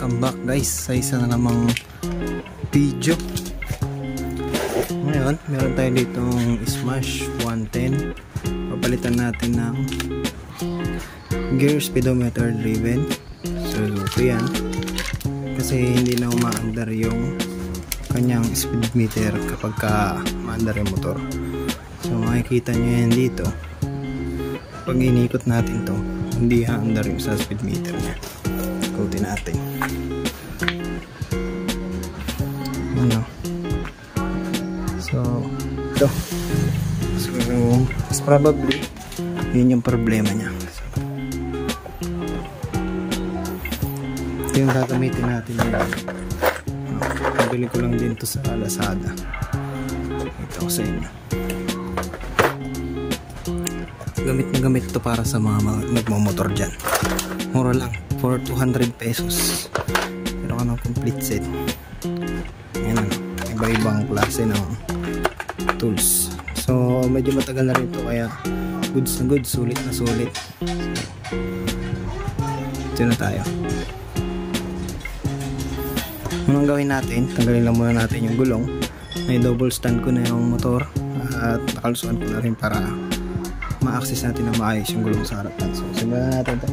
welcome back guys sa isa na namang video. Ngayon, meron tayo ditong Smash 110. Papalitan natin ng gear speedometer driven. So, yan. Kasi hindi na umaandar yung kanyang speed meter kapag maandar yung motor. So, makikita nyo yan dito. Pag inikot natin to, hindi haandar yung sa speed meter niya. Ikutin natin. Ano? So, ito. So, mas probably, yun yung problema niya. So, ito yung gagamitin natin yun. Pabili ko lang din to sa Lazada. Ito ko sa inyo. Gamit na gamit ito para sa mga nagmamotor dyan. Mura lang, for 200 pesos. Pero ka ng complete set. Ayan, iba-ibang klase ng tools. So medyo matagal na rin ito, kaya goods na goods, sulit na sulit. Ito na tayo. Anong gawin natin? Tanggalin lang muna natin yung gulong. May double stand ko na yung motor at nakalusuan ko na rin para ma-access natin na maayos yung gulong sa harapan. So simulan natin ito.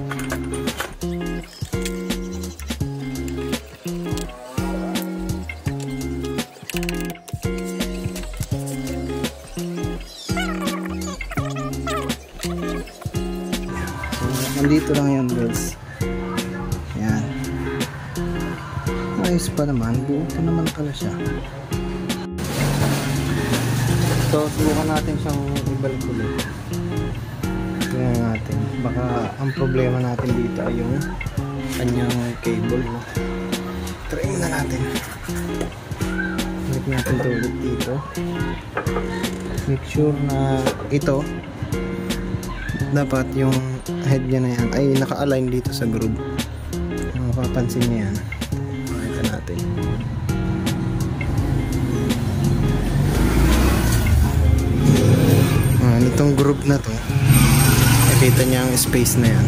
Nandito lang yan guys. Yan. Ayos pa naman. Buo pa naman pala siya. So subukan natin siyang ibalik ulit. Tingnan natin. Baka ang problema natin dito ay yung kanyang cable, no? Try na natin. Balik natin ito ulit dito. Make sure na ito dapat yung head niya na yan ay naka-align dito sa groove. Mapapansin niya yan. Makita natin. Itong groove na to, nakita niya ang space na yan.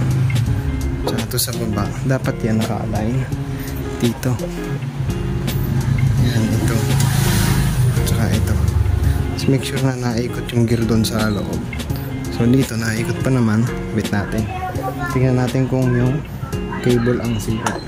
Tsaka ito sa baba, dapat yan naka-align dito. Yan, ito. Tsaka ito. So make sure na naikot yung gear doon sa loob. So dito naikot pa naman. Wait natin. Tingnan natin kung yung cable ang sira.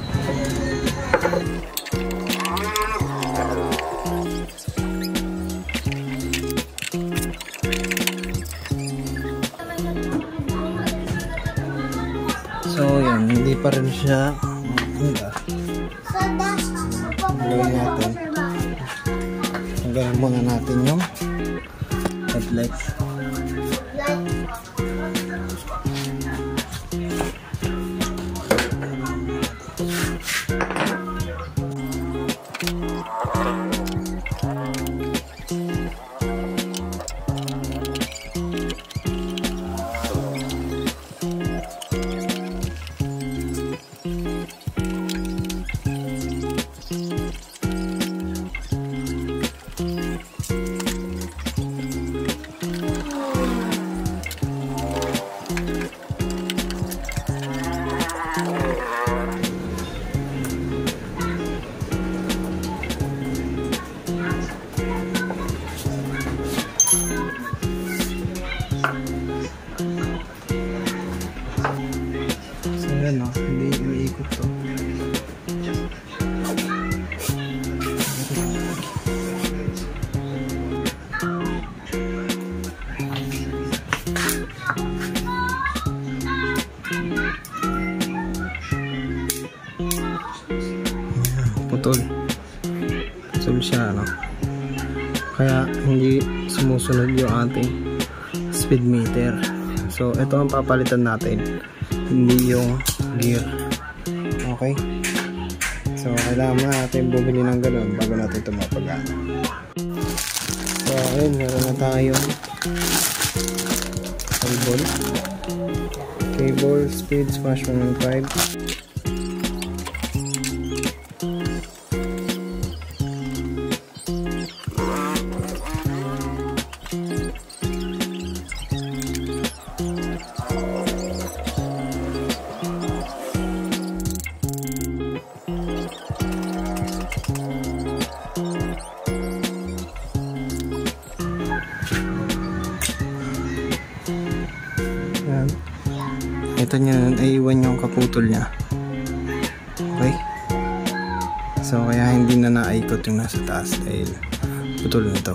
So yan, hindi pa rin siya gawin natin. Tanggalin muna natin yung headlight. No? Hindi umiikot to. Putol siya, no? Kaya hindi sumusunod yung ating speed meter. So ito ang papalitan natin, hindi yung gear. Okay, so kailangan natin bumili ng ganun bago natin ito mapagana. So ayun, meron na tayong cable speed Smash 115. nakita nyo nun ay iwan yung kaputol niya. Okay, so kaya hindi na naikot yung nasa taas dahil putol na to.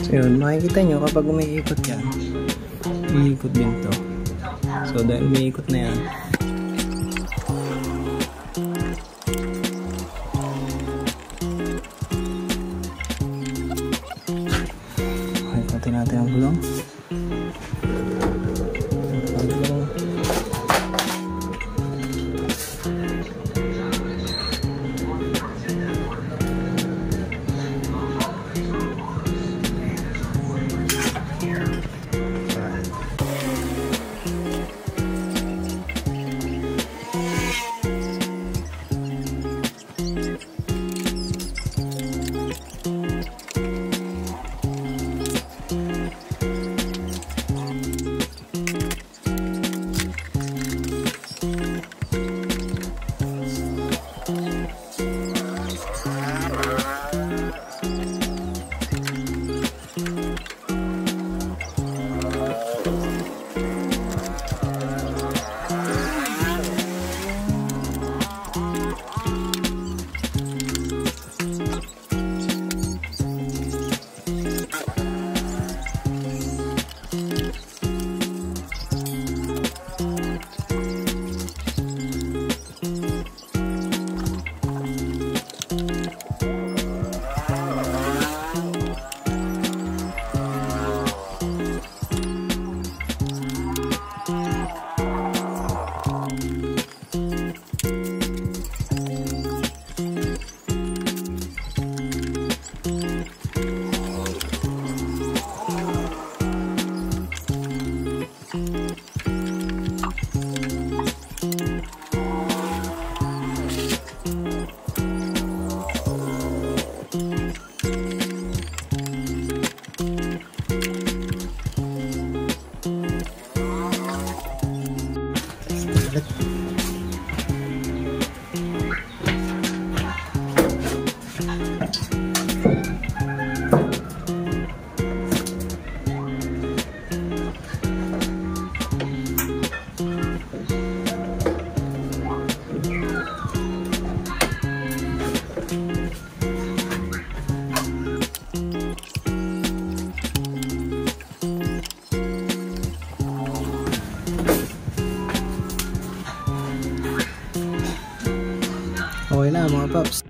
So yun, makikita nyo kapag umiikot yan, iikot din to. So dahil umiikot na yan, okay, pati natin ang gulong. Okay na mga paps.